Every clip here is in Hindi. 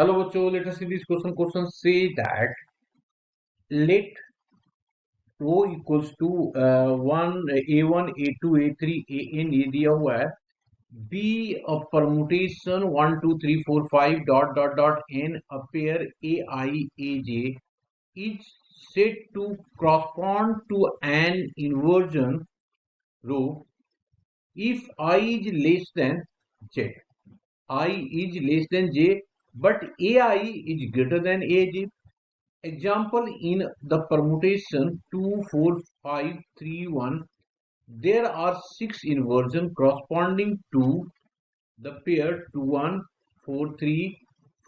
Hello, बच्चों. Let us see this question. Question say that let O equals to one A1 A2 A3 AN ये दिया हुआ है. Be a permutation 1 2 3 4 5 dot dot dot n a pair AI AJ is said to correspond to an inversion row if I is less than Z. I is less than J, but AI is greater than AJ. Example, in the permutation 2 4 5 3 1, there are 6 inversions corresponding to the pair 2 1 4 3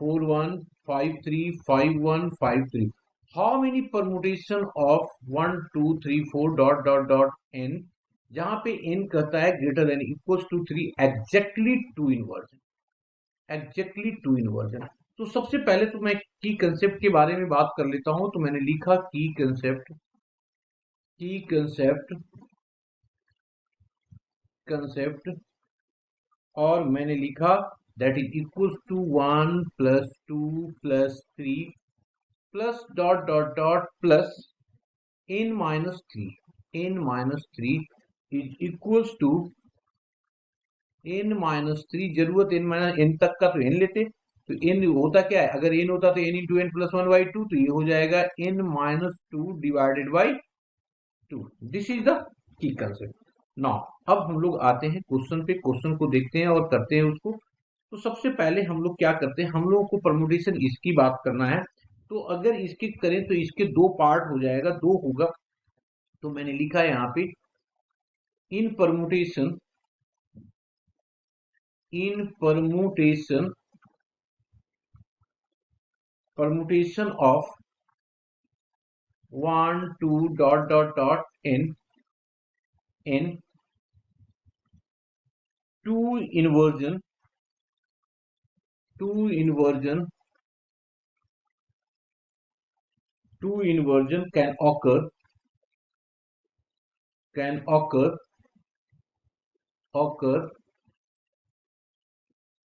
4 1 5 3 5 1 5 3. How many permutation of 1 2 3 4 dot dot dot n, जहां पे n कहता है greater than equals to 3, exactly two inversion. Exactly two inversion. तो सबसे पहले तो मैं की कंसेप्ट के बारे में बात कर लेता हूं. तो मैंने लिखा की कंसेप्ट और मैंने लिखा that is equals to 1 plus 2 plus 3 plus dot dot dot plus n-3 is equals to n-3. जरूरत n तक का तो n लेते. तो n होता क्या है, अगर n होता तो n इंटू एन प्लस 1/2, तो ये हो जाएगा n-2 divided by 2. This is the key concept. Now अब हम लोग आते हैं क्वेश्चन पे. क्वेश्चन को देखते हैं और करते हैं उसको. तो सबसे पहले हम लोग क्या करते हैं, हम लोगों को परमुटेशन इसकी बात करना है. तो अगर इसकी करें तो इसके दो पार्ट हो जाएगा, दो होगा. तो मैंने लिखा है यहाँ पे इन permutation of 1 2 dot dot dot n two inversion can occur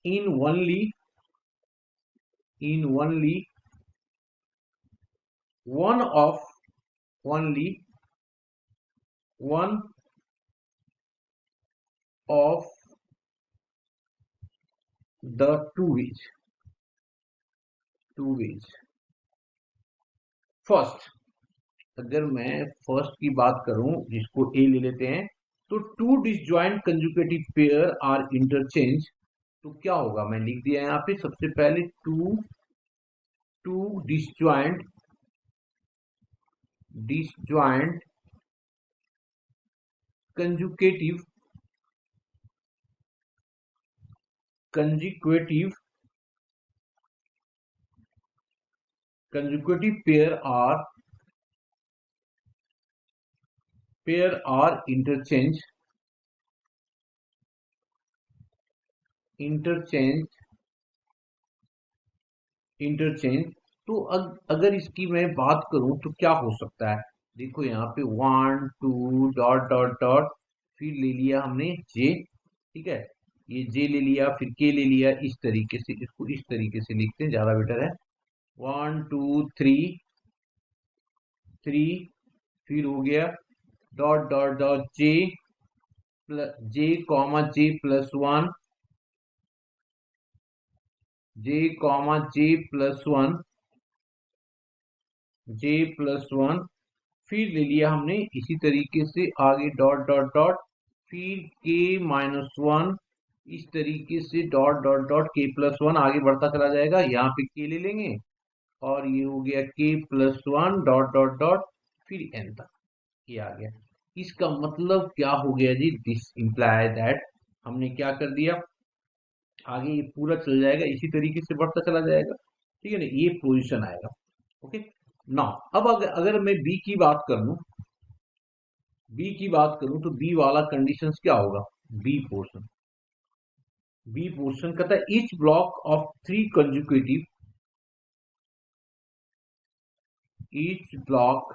in only one of the two ways. First, अगर मैं फर्स्ट की बात करूं जिसको ए ले लेते हैं, तो two disjoint conjugative pair are interchange. तो क्या होगा, मैं लिख दिया यहाँ पे सबसे पहले two disjoint conjugative pair are interchange. तो अगर इसकी मैं बात करूं तो क्या हो सकता है. देखो यहाँ पे 1 2 डॉट डॉट डॉट, फिर ले लिया हमने जे. ठीक है, ये जे ले लिया, फिर के ले लिया. इस तरीके से इसको इस तरीके से लिखते हैं, ज्यादा बेटर है. 1 2 3 फिर हो गया dot dot dot J comma J plus 1, J comma J plus 1, फिर ले लिया हमने इसी तरीके से आगे डॉट डॉट डॉट, फिर के माइनस 1, इस तरीके से dot dot dot k plus 1 आगे बढ़ता चला जाएगा. यहाँ पे के ले लेंगे और ये हो गया के प्लस 1 डॉट डॉट डॉट, फिर एन तक ये आ गया. इसका मतलब क्या हो गया जी, दिस इंप्लाई दैट हमने क्या कर दिया, आगे ये पूरा चल जाएगा, इसी तरीके से बढ़ता चला जाएगा. ठीक है ना, ये पोजीशन आएगा. ओके. नाउ अब अगर मैं बी की बात करूं तो बी वाला कंडीशंस क्या होगा. बी पोर्शन कहता है each block of 3 conjugative, each block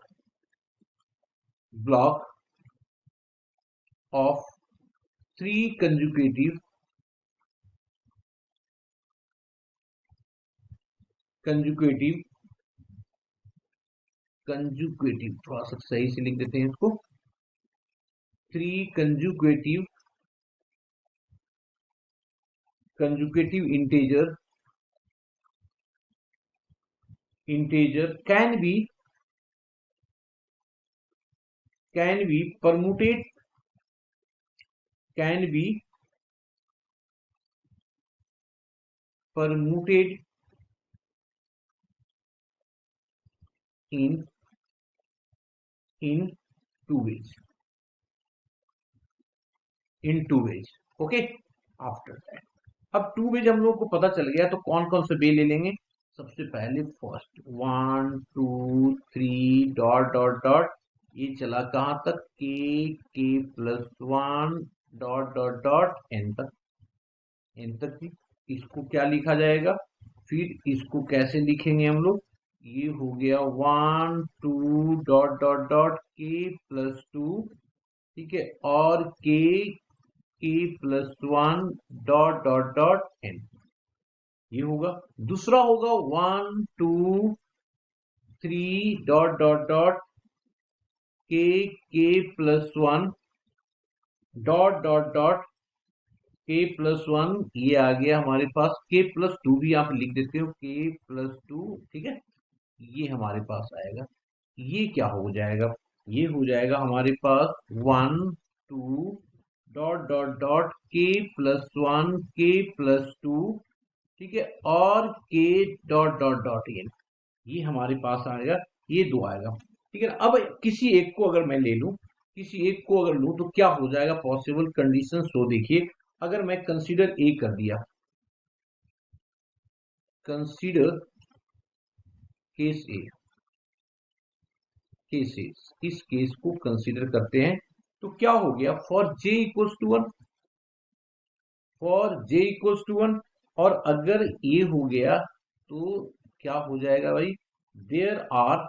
of 3 consecutive conjugative, conjugative थोड़ा सा सही से लिख देते हैं इसको, 3 conjugative, conjugative integer, integer can be permuted, can be permuted in two ways, in two ways. Okay, after that, अब टू वेज हम लोग को पता चल गया, तो कौन कौन से वे ले लेंगे? सबसे पहले फर्स्ट 1 2 3 डॉट डॉट डॉट, ये चला कहां तक? K plus 1 dot dot dot n तक, एन तक भी। इसको क्या लिखा जाएगा? फिर इसको कैसे लिखेंगे हम लोग? ये हो गया 1 2 dot dot dot k plus 2, ठीक है, और k plus 1 dot dot dot n, ये होगा। दूसरा होगा 1 2 3 dot dot dot k plus 1 dot dot dot k plus 1, ये आ गया हमारे पास। के प्लस 2 भी आप लिख देते हो, के प्लस 2, ठीक है, ये हमारे पास आएगा। ये क्या हो जाएगा? ये हो जाएगा हमारे पास 1 2 dot dot dot k plus 1 के प्लस 2, ठीक है, और के डॉट डॉट डॉट एन, ये हमारे पास आएगा। ये दो आएगा, ठीक है। अब किसी एक को अगर मैं ले लूं, किसी एक को अगर लूं, तो क्या हो जाएगा पॉसिबल कंडीशन? सो देखिए, अगर मैं कंसीडर ए कर दिया, कंसीडर केस ए, केसेस, इस केस को कंसीडर करते हैं, तो क्या हो गया? For j equals to 1, for j equals to 1, और अगर ये हो गया तो क्या हो जाएगा भाई? There are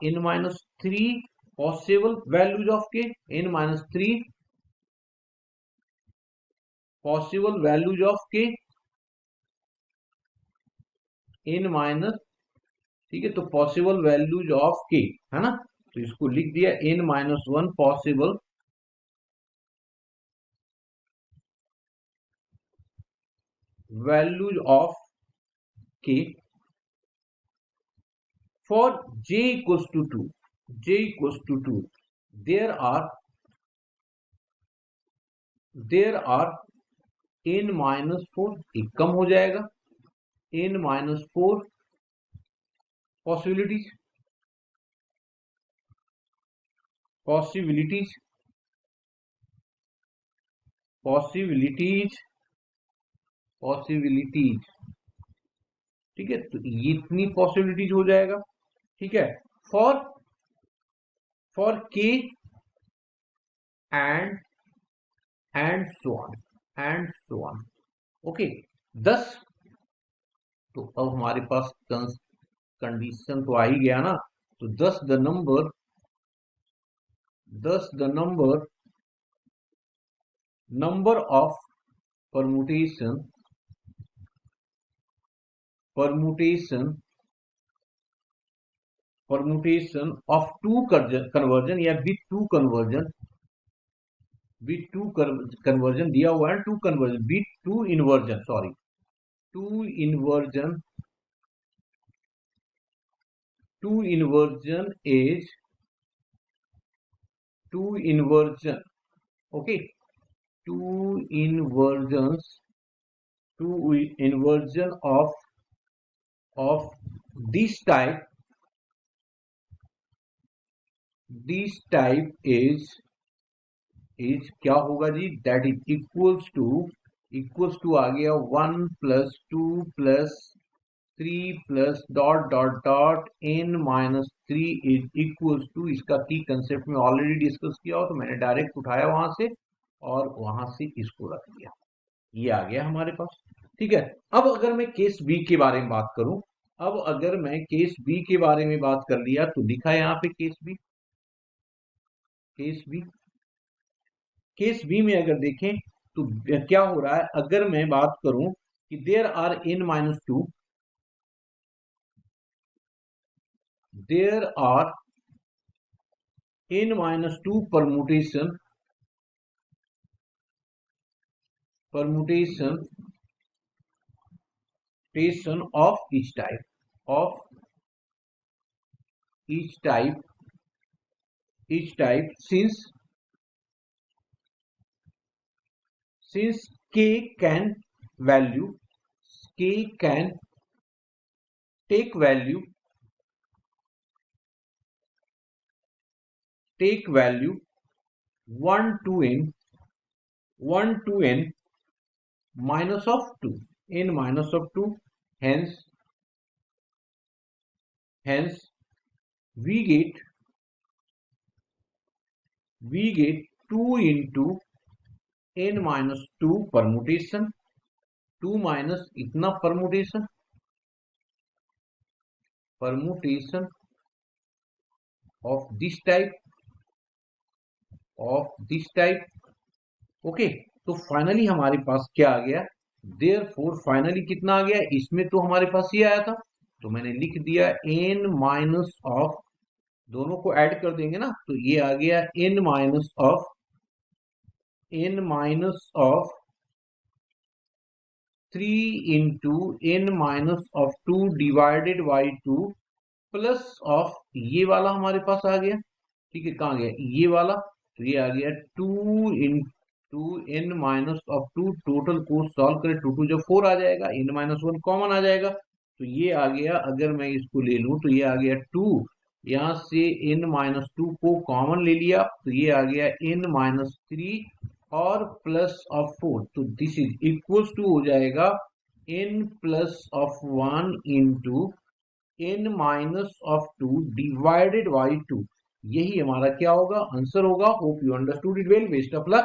n minus 3 possible values of k, n minus 3 possible values of k, n minus, ठीक है, तो पॉसिबल वैल्यूज ऑफ k, है ना, तो इसको लिख दिया n minus 1 possible values of k for j equals to 2, j equals to 2, there are n minus 4, एक कम हो जाएगा, n minus 4 possibilities, possibilities, possibilities, possibilities, ठीक है, तो ये इतनी पॉसिबिलिटीज हो जाएगा, ठीक है, फॉर के and so on, and so on, okay. 10, तो अब हमारे पास कंडीशन तो आ ही गया ना, तो 10 the number, 10 the number of permutation, permutation, permutation of two conversion, या with two conversion, with two conversion दिया हुआ है, two conversion, with two inversion, sorry, two inversion, two inversion is, two inversion, okay, two inversions, two inversion of this type, this type is क्या होगा जी? that is equals to आ गया 1 plus 2 plus 3 plus dot dot dot n minus 3 is equals to, इसका की कंसेप्ट में ऑलरेडी डिस्कस किया हो, तो मैंने डायरेक्ट उठाया वहां से और वहां से इसको रख दिया, ये आ गया हमारे पास, ठीक है। अब अगर मैं केस बी के बारे में बात करूं, अब अगर मैं केस बी के बारे में बात कर लिया, तो लिखा है यहाँ पे case B, case B, case B में अगर देखें तो क्या हो रहा है? अगर मैं बात करूं कि there are n minus two, there are n minus 2 permutation of each type since k can take value 1 to n minus of 2, hence we get 2 into n minus 2 permutation, 2 minus इतना permutation of this type okay. तो फाइनली हमारे पास क्या आ गया, देयरफॉर फाइनली कितना आ गया, इसमें तो हमारे पास ये आया था, तो मैंने लिख दिया n माइनस ऑफ, दोनों को ऐड कर देंगे ना, तो ये आ गया n minus of 3 into n minus of 2 divided by 2 plus of ये वाला हमारे पास आ गया, ठीक है, कहाँ गया ये वाला, तो ये आ गया 2 into n minus of 2, total को सॉल्व करें 2 2 जब 4 आ जाएगा, n माइनस 1 कॉमन आ जाएगा, तो ये आ गया, अगर मैं इसको ले लूं तो ये आ गया 2, यहां से n माइनस 2 को कॉमन ले लिया, तो ये आ गया n माइनस 3 और प्लस ऑफ 4, तो दिस इज इक्वल्स टू हो जाएगा n plus of 1 into n minus of 2 divided by 2, यही हमारा क्या होगा, आंसर होगा। Hope you understood it well, best of luck.